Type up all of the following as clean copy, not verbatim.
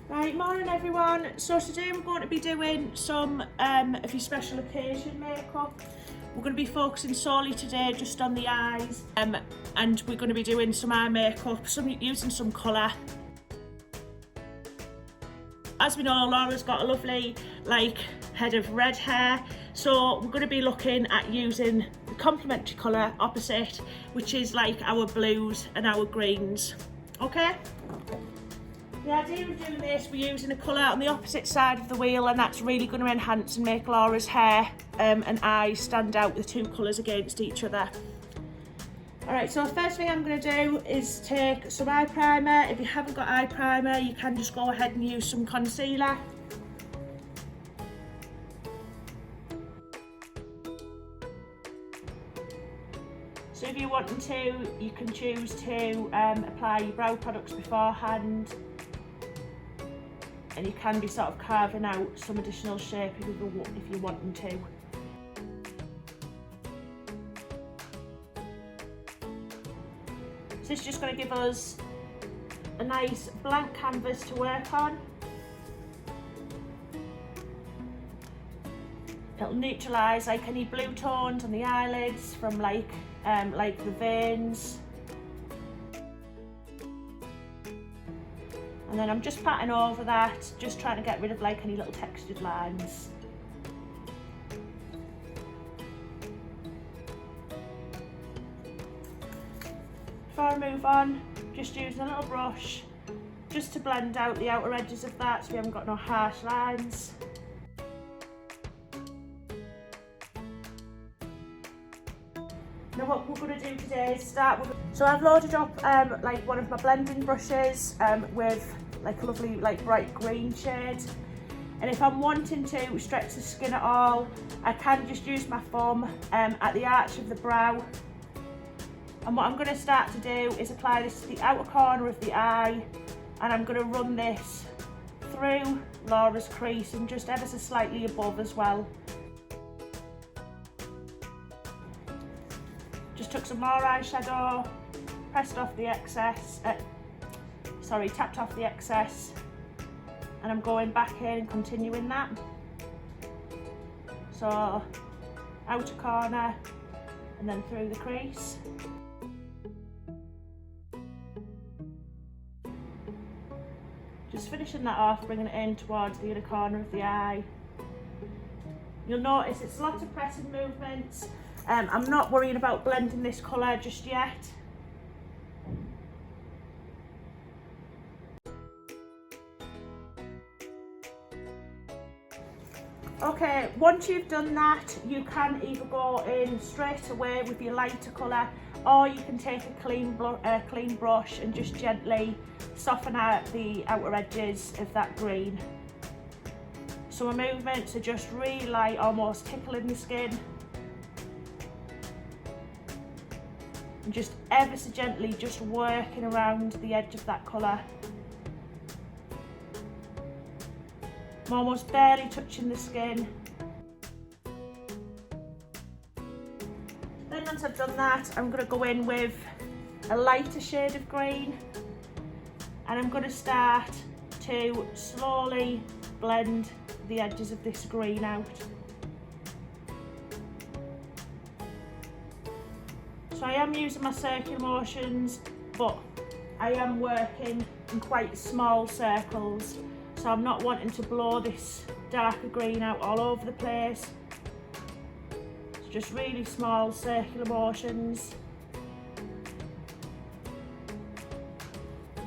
Right, morning everyone. So today we're going to be doing some of your special occasion makeup. We're going to be focusing solely today just on the eyes, and we're going to be doing some eye makeup, using some colour. As we know, Laura's got a lovely head of red hair, so we're going to be looking at using the complementary colour opposite, which is like our blues and our greens. Okay? The idea of doing this, we're using a colour on the opposite side of the wheel, and that's really going to enhance and make Laura's hair and eyes stand out, the two colours against each other. Alright, so the first thing I'm going to do is take some eye primer. If you haven't got eye primer, you can just go ahead and use some concealer. So if you're wanting to, you can choose to apply your brow products beforehand. And you can be sort of carving out some additional shape if you're wanting to. So it's just going to give us a nice blank canvas to work on. It'll neutralise like any blue tones on the eyelids from like the veins. And then I'm just patting over that, just trying to get rid of like any little textured lines. Before I move on, just using a little brush just to blend out the outer edges of that so we haven't got no harsh lines. Now what we're going to do today is start with, so I've loaded up like one of my blending brushes with like a lovely bright green shade, and if I'm wanting to stretch the skin at all, I can just use my thumb at the arch of the brow, and what I'm going to start to do is apply this to the outer corner of the eye, and I'm going to run this through Laura's crease and just ever so slightly above as well. Just took some more eyeshadow, pressed off the excess, tapped off the excess, and I'm going back in and continuing that. So outer corner and then through the crease. Just finishing that off, bringing it in towards the inner corner of the eye. You'll notice it's lots of pressing movements. I'm not worrying about blending this colour just yet. Okay, once you've done that, you can either go in straight away with your lighter colour, or you can take a clean brush and just gently soften out the outer edges of that green. So my movements are just really light, almost tickling the skin. And just ever so gently just working around the edge of that colour. I'm almost barely touching the skin. Then once I've done that, I'm going to go in with a lighter shade of green, and I'm going to start to slowly blend the edges of this green out. So I am using my circular motions, but I am working in quite small circles, so I'm not wanting to blow this darker green out all over the place. It's just really small circular motions.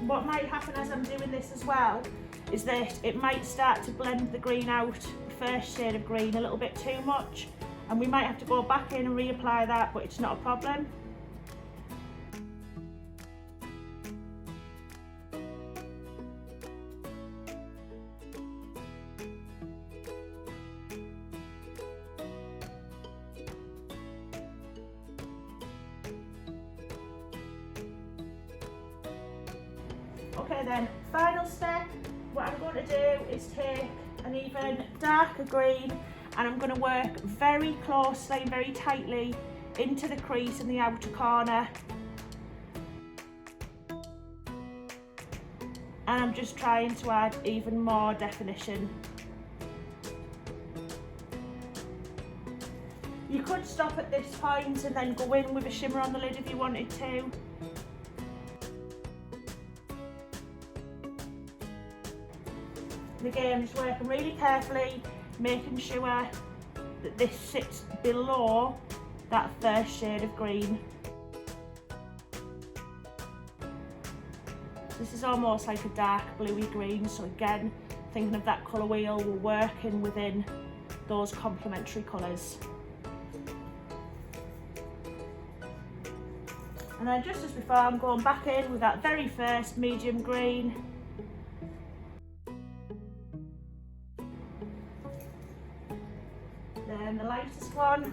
What might happen as I'm doing this as well is that it might start to blend the green out, the first shade of green, a little bit too much, and we might have to go back in and reapply that, but it's not a problem. Okay then, final step, what I'm going to do is take an even darker green, and I'm going to work very closely and very tightly into the crease in the outer corner. and I'm just trying to add even more definition. You could stop at this point and then go in with a shimmer on the lid if you wanted to. And again, just working really carefully, making sure that this sits below that first shade of green. This is almost like a dark bluey green, so again, thinking of that colour wheel, we're working within those complementary colours. And then just as before, I'm going back in with that very first medium green. Then the lightest one.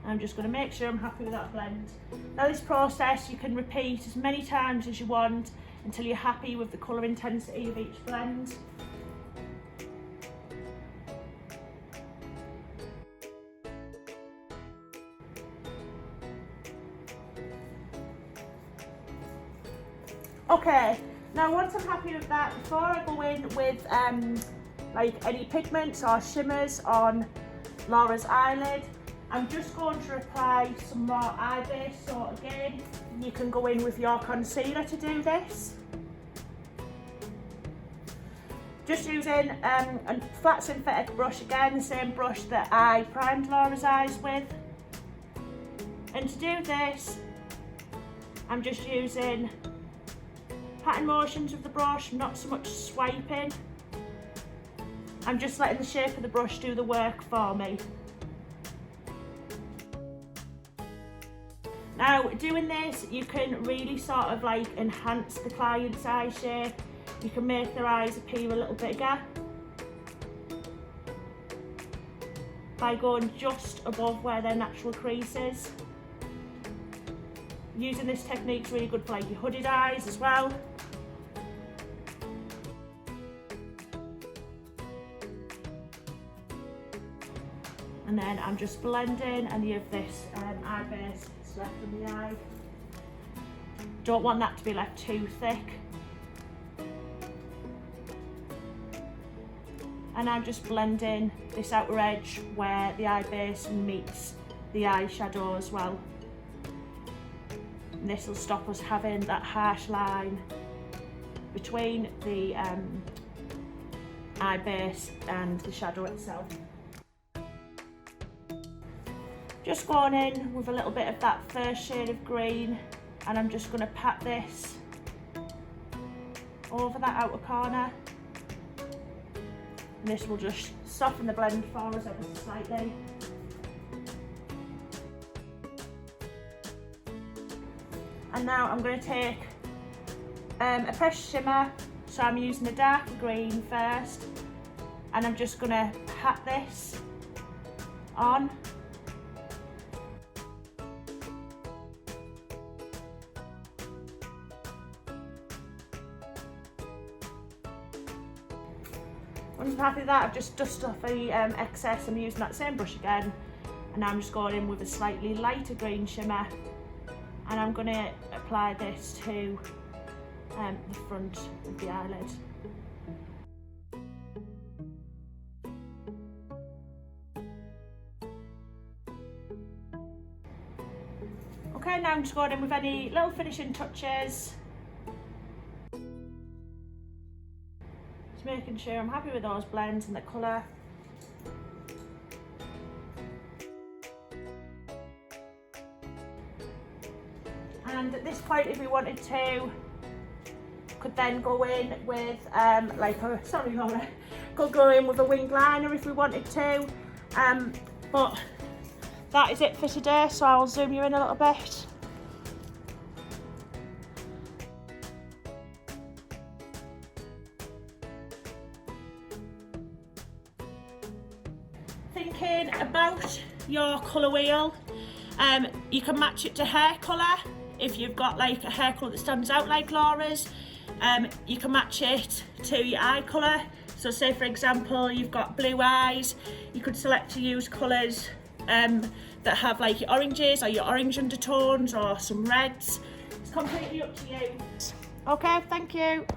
I'm just going to make sure I'm happy with that blend. Now this process you can repeat as many times as you want until you're happy with the colour intensity of each blend. Okay, now once I'm happy with that, before I go in with like any pigments or shimmers on Laura's eyelid, I'm just going to apply some more eye base. So again, you can go in with your concealer to do this. Just using a flat synthetic brush, again the same brush that I primed Laura's eyes with. And to do this, I'm just using patting motions of the brush, not so much swiping. I'm just letting the shape of the brush do the work for me. Now doing this, you can really sort of like enhance the client's eye shape. You can make their eyes appear a little bigger by going just above where their natural crease is. Using this technique is really good for like your hooded eyes as well. And then I'm just blending any of this eye base that's left in the eye. Don't want that to be left too thick. And I'm just blending this outer edge where the eye base meets the eyeshadow as well. And this will stop us having that harsh line between the eye base and the shadow itself. Just going in with a little bit of that first shade of green, and I'm just going to pat this over that outer corner. And this will just soften the blend for us ever so slightly. And now I'm going to take a pressed shimmer, so I'm using a darker green first, and I'm just going to pat this on. Once I'm happy with that, I've just dusted off any excess. I'm using that same brush again, and now I'm just going in with a slightly lighter green shimmer, and I'm going to apply this to the front of the eyelid. Okay, now I'm just going in with any little finishing touches. Making sure I'm happy with those blends and the colour. And at this point, if we wanted to, could then go in with could go in with a winged liner if we wanted to. But that is it for today, so I'll zoom you in a little bit. Thinking about your colour wheel, you can match it to hair colour. If you've got like a hair colour that stands out like Laura's, you can match it to your eye colour. So say for example you've got blue eyes, you could select to use colours that have like your oranges or your orange undertones or some reds. It's completely up to you. Okay, thank you.